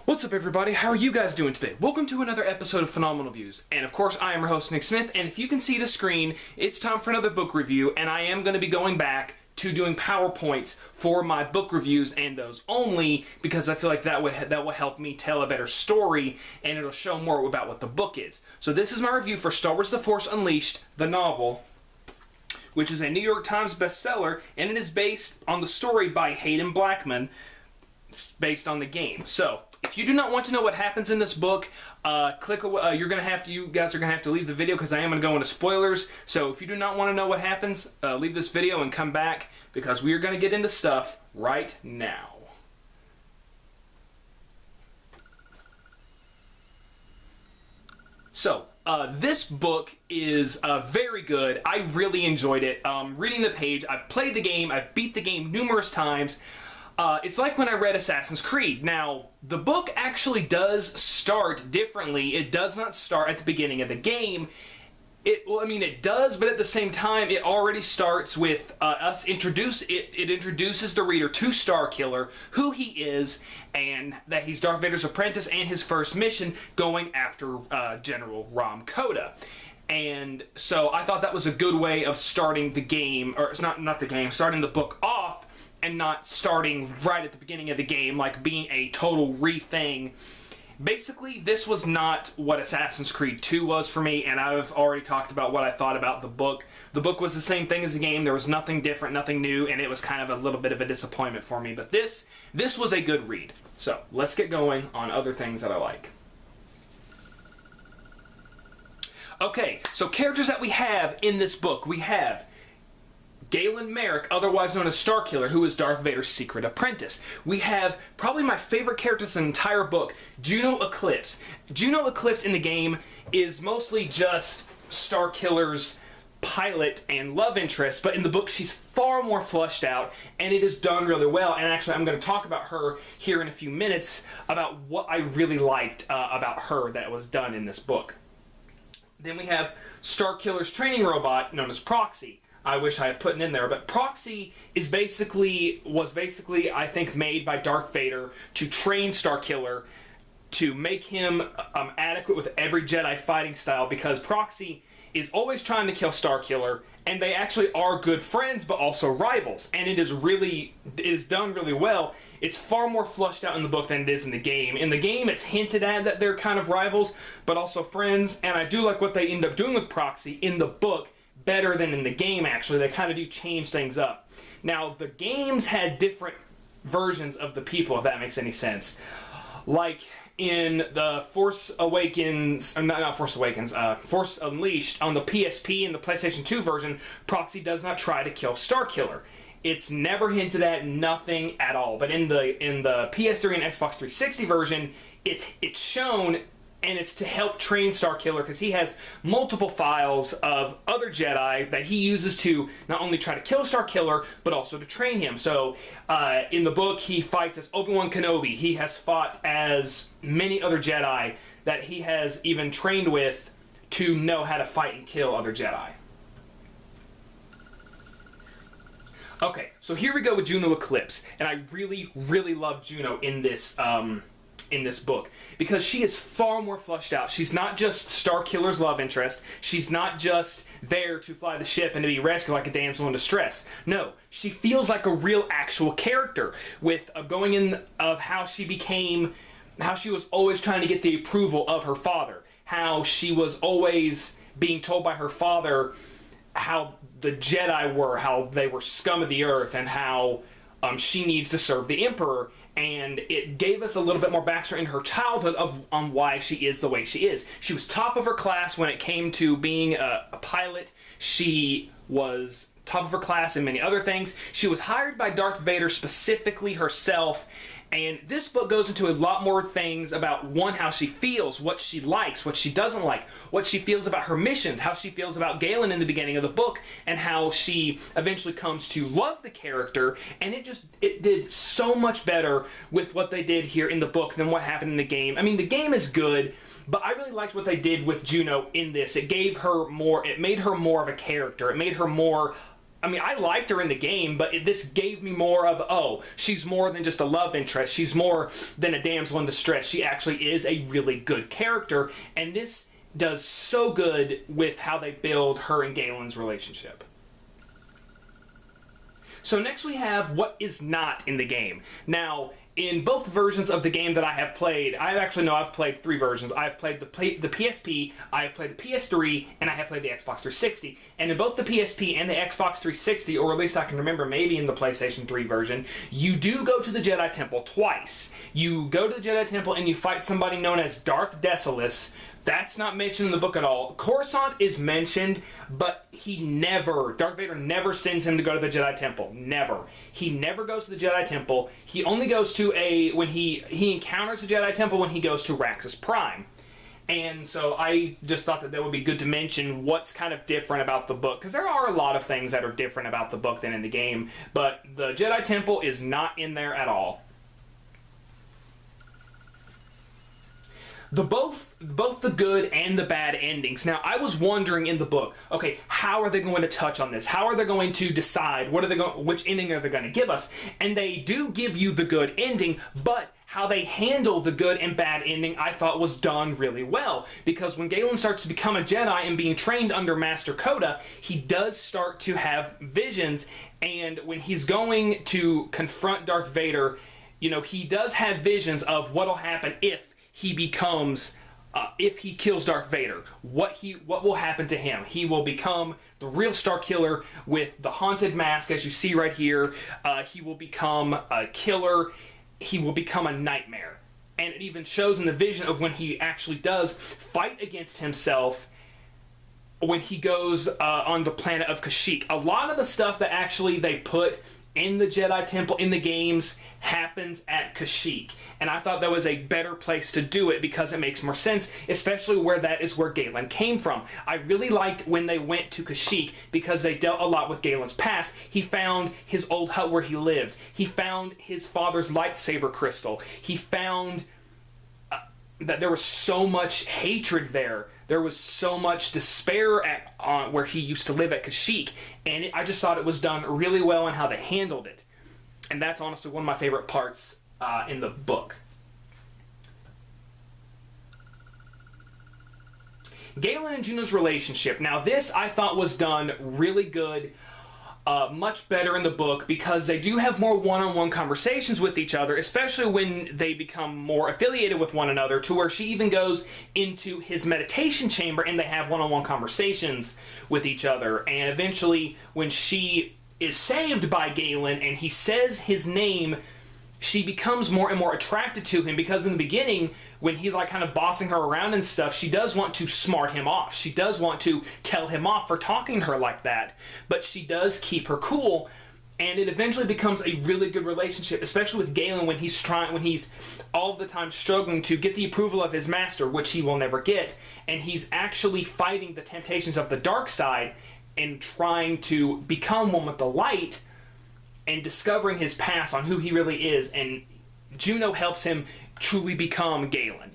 What's up, everybody? How are you guys doing today? Welcome to another episode of Phenomenal Views. And of course, I am your host, Nick Smith, and if you can see the screen, it's time for another book review, and I am going to be going back to doing PowerPoints for my book reviews and those only, because I feel like that will help me tell a better story, and it'll show more about what the book is. So this is my review for Star Wars: The Force Unleashed, the novel, which is a New York Times bestseller, and it is based on the story by Hayden Blackman, based on the game. So if you do not want to know what happens in this book, click away. You guys are gonna have to leave the video because I am gonna go into spoilers. So if you do not want to know what happens, leave this video and come back because we are gonna get into stuff right now. So this book is very good. I really enjoyed it. Reading the page, I've played the game, I've beat the game numerous times. It's like when I read Assassin's Creed. Now, the book actually does start differently. It does not start at the beginning of the game. It does, but at the same time, it already starts with it introduces the reader to Starkiller, who he is, and that he's Darth Vader's apprentice, and his first mission going after General Rom Koda. And so I thought that was a good way of starting the game, or it's not the game, starting the book off, and not starting right at the beginning of the game, like being a total re-thing. Basically, this was not what Assassin's Creed 2 was for me, and I've already talked about what I thought about the book. The book was the same thing as the game. There was nothing different, nothing new, and it was kind of a little bit of a disappointment for me. But this was a good read. So, let's get going on other things that I like. Okay, so characters that we have in this book. We have Galen Merrick, otherwise known as Starkiller, who is Darth Vader's secret apprentice. We have probably my favorite characters in the entire book, Juno Eclipse. Juno Eclipse in the game is mostly just Starkiller's pilot and love interest, but in the book she's far more fleshed out, and it is done really well. And actually, I'm going to talk about her here in a few minutes, about what I really liked about her that was done in this book. Then we have Starkiller's training robot, known as Proxy. I wish I had put it in there, but Proxy was basically, I think, made by Darth Vader to train Starkiller, to make him adequate with every Jedi fighting style, because Proxy is always trying to kill Starkiller, and they actually are good friends, but also rivals, and it is done really well. It's far more flushed out in the book than it is in the game. In the game, it's hinted at that they're kind of rivals, but also friends, and I do like what they end up doing with Proxy in the book, better than in the game, actually. They kind of do change things up. Now, the games had different versions of the people, if that makes any sense. Like in the Force Awakens, not Force Awakens, Force Unleashed on the PSP and the PlayStation 2 version, Proxy does not try to kill Starkiller. It's never hinted at, nothing at all. But in the PS3 and Xbox 360 version, it's shown, and it's to help train Starkiller, because he has multiple files of other Jedi that he uses to not only try to kill Starkiller, but also to train him. So, in the book, he fights as Obi-Wan Kenobi. He has fought as many other Jedi that he has even trained with to know how to fight and kill other Jedi. Okay, so here we go with Juno Eclipse, and I really, really love Juno in this book, because she is far more fleshed out. She's not just Starkiller's love interest. She's not just there to fly the ship and to be rescued like a damsel in distress. No, she feels like a real actual character, with going in of how she was always trying to get the approval of her father, how she was always being told by her father how the Jedi were, how they were scum of the earth, and how she needs to serve the Emperor. And it gave us a little bit more backstory in her childhood on why she is the way she is. She was top of her class when it came to being a pilot. She was top of her class in many other things. She was hired by Darth Vader specifically herself. And this book goes into a lot more things about, one, how she feels, what she likes, what she doesn't like, what she feels about her missions, how she feels about Galen in the beginning of the book, and how she eventually comes to love the character. And it did so much better with what they did here in the book than what happened in the game. I mean, the game is good, but I really liked what they did with Juno in this. It gave her more, it made her more of a character. It made her more I mean, I liked her in the game, but this gave me more of, oh, she's more than just a love interest. She's more than a damsel in distress. She actually is a really good character, and this does so good with how they build her and Galen's relationship. So next we have what is not in the game. Now, in both versions of the game that I have played, I've played 3 versions. I've played the PSP, I have played the PS3, and I have played the Xbox 360. And in both the PSP and the Xbox 360, or at least I can remember maybe in the PlayStation 3 version, you do go to the Jedi Temple twice. You go to the Jedi Temple and you fight somebody known as Darth Decius. That's not mentioned in the book at all. Coruscant is mentioned, but Darth Vader never sends him to go to the Jedi Temple. Never. He never goes to the Jedi Temple. He only goes to when he encounters the Jedi Temple when he goes to Raxus Prime. And so I just thought that would be good to mention what's kind of different about the book, because there are a lot of things that are different about the book than in the game, but the Jedi Temple is not in there at all. Both the good and the bad endings. Now, I was wondering in the book, okay, how are they going to touch on this? How are they going to decide which ending are they going to give us? And they do give you the good ending, but how they handle the good and bad ending I thought was done really well. Because when Galen starts to become a Jedi and being trained under Master Yoda, he does start to have visions, and when he's going to confront Darth Vader, you know, he does have visions of what'll happen if he kills Darth Vader. What will happen to him? He will become the real Star Killer with the haunted mask, as you see right here. He will become a killer. He will become a nightmare. And it even shows in the vision of when he actually does fight against himself when he goes on the planet of Kashyyyk. A lot of the stuff that actually they put in the Jedi Temple in the games happens at Kashyyyk. And I thought that was a better place to do it because it makes more sense, especially where that is where Galen came from. I really liked when they went to Kashyyyk because they dealt a lot with Galen's past. He found his old hut where he lived. He found his father's lightsaber crystal. He found that there was so much hatred there. There was so much despair at where he used to live at Kashyyyk, and I just thought it was done really well in how they handled it. And that's honestly one of my favorite parts in the book. Galen and Juno's relationship. Now this I thought was done really good. Much better in the book because they do have more one-on-one conversations with each other, especially when they become more affiliated with one another, to where she even goes into his meditation chamber and they have one-on-one conversations with each other. And eventually, when she is saved by Galen and he says his name, she becomes more and more attracted to him, because in the beginning, when he's like kind of bossing her around and stuff, she does want to smart him off. She does want to tell him off for talking to her like that, but she does keep her cool, and it eventually becomes a really good relationship, especially with Galen when he's all the time struggling to get the approval of his master, which he will never get, and he's actually fighting the temptations of the dark side and trying to become one with the light and discovering his past on who he really is, and Juno helps him truly become Galen.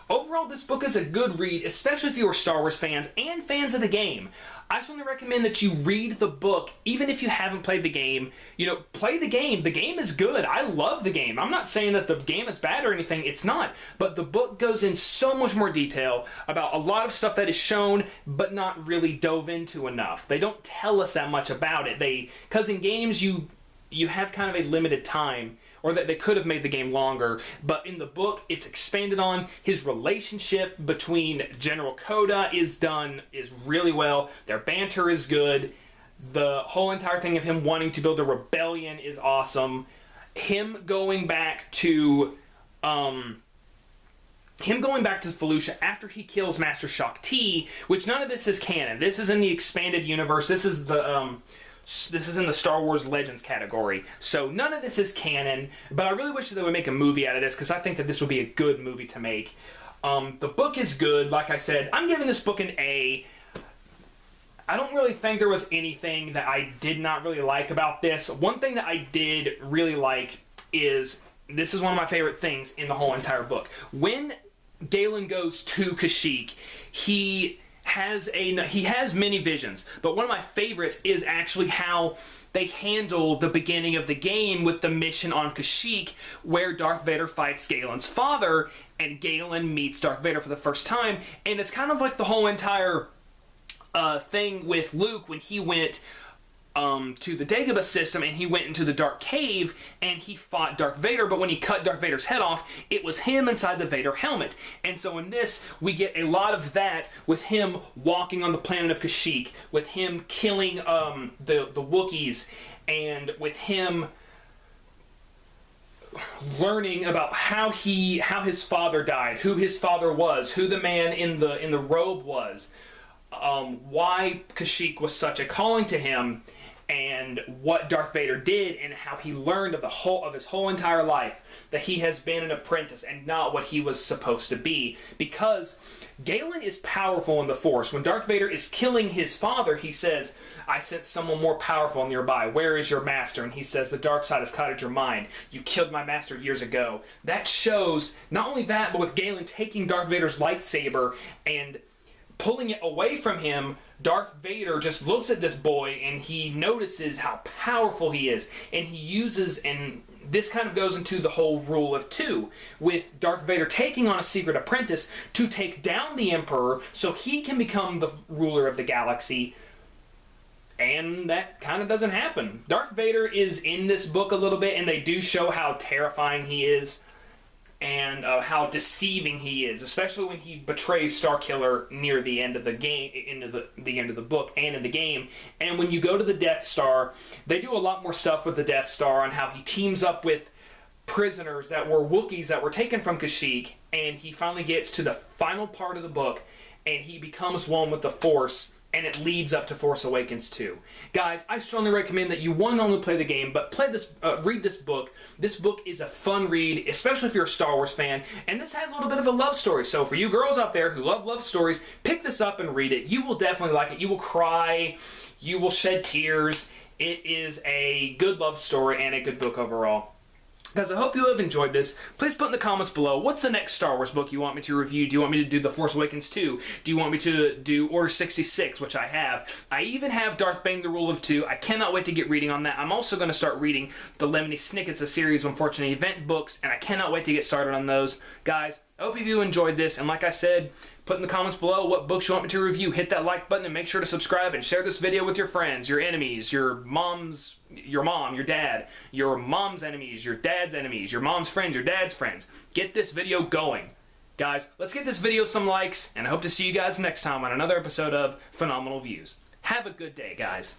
Overall, this book is a good read, especially if you are Star Wars fans and fans of the game. I strongly recommend that you read the book, even if you haven't played the game. You know, play the game. The game is good. I love the game. I'm not saying that the game is bad or anything. It's not. But the book goes in so much more detail about a lot of stuff that is shown, but not really dove into enough. They don't tell us that much about it. Because in games, you have kind of a limited time, or that they could have made the game longer, but in the book, it's expanded on. His relationship between General Yoda is really well. Their banter is good. The whole entire thing of him wanting to build a rebellion is awesome. Him going back to Felucia after he kills Master Shaak Ti, which none of this is canon. This is in the expanded universe. This is in the Star Wars Legends category. So none of this is canon, but I really wish that they would make a movie out of this, because I think that this would be a good movie to make. The book is good. Like I said, I'm giving this book an A. I don't really think there was anything that I did not really like about this. One thing that I did really like is, this is one of my favorite things in the whole entire book. When Galen goes to Kashyyyk, he he has many visions, but one of my favorites is actually how they handle the beginning of the game with the mission on Kashyyyk, where Darth Vader fights Galen's father, and Galen meets Darth Vader for the first time, and it's kind of like the whole entire thing with Luke when he went to the Dagobah system and he went into the Dark Cave and he fought Darth Vader, but when he cut Darth Vader's head off, it was him inside the Vader helmet. And so in this, we get a lot of that with him walking on the planet of Kashyyyk, with him killing the Wookiees, and with him learning about how his father died, who his father was, who the man in the robe was, why Kashyyyk was such a calling to him, and what Darth Vader did, and how he learned of his whole entire life that he has been an apprentice and not what he was supposed to be. Because Galen is powerful in the Force. When Darth Vader is killing his father, he says, "I sent someone more powerful nearby. Where is your master?" And he says, "The dark side has clouded your mind. You killed my master years ago." That shows, not only that, but with Galen taking Darth Vader's lightsaber and pulling it away from him, Darth Vader just looks at this boy and he notices how powerful he is, and he uses, and this kind of goes into the whole rule of two, with Darth Vader taking on a secret apprentice to take down the Emperor so he can become the ruler of the galaxy, and that kind of doesn't happen. Darth Vader is in this book a little bit, and they do show how terrifying he is and how deceiving he is, especially when he betrays Starkiller near the end of the game, into the end of the book and in the game. And when you go to the Death Star, they do a lot more stuff with the Death Star on how he teams up with prisoners that were Wookiees that were taken from Kashyyyk, and he finally gets to the final part of the book, and he becomes one with the Force, and it leads up to Force Awakens 2. Guys, I strongly recommend that you not only play the game, but play this, read this book. This book is a fun read, especially if you're a Star Wars fan, and this has a little bit of a love story. So for you girls out there who love stories, pick this up and read it. You will definitely like it. You will cry. You will shed tears. It is a good love story and a good book overall. Guys, I hope you have enjoyed this. Please put in the comments below, what's the next Star Wars book you want me to review? Do you want me to do The Force Awakens 2? Do you want me to do Order 66, which I have? I even have Darth Bane, The Rule of Two. I cannot wait to get reading on that. I'm also going to start reading the Lemony Snicket's A Series of Unfortunate Event books, and I cannot wait to get started on those. Guys, I hope you enjoyed this, and like I said, put in the comments below what books you want me to review. Hit that like button and make sure to subscribe and share this video with your friends, your enemies, your mom, your dad, your mom's enemies, your dad's enemies, your mom's friends, your dad's friends. Get this video going. Guys, let's get this video some likes, and I hope to see you guys next time on another episode of Phenomenal Views. Have a good day, guys.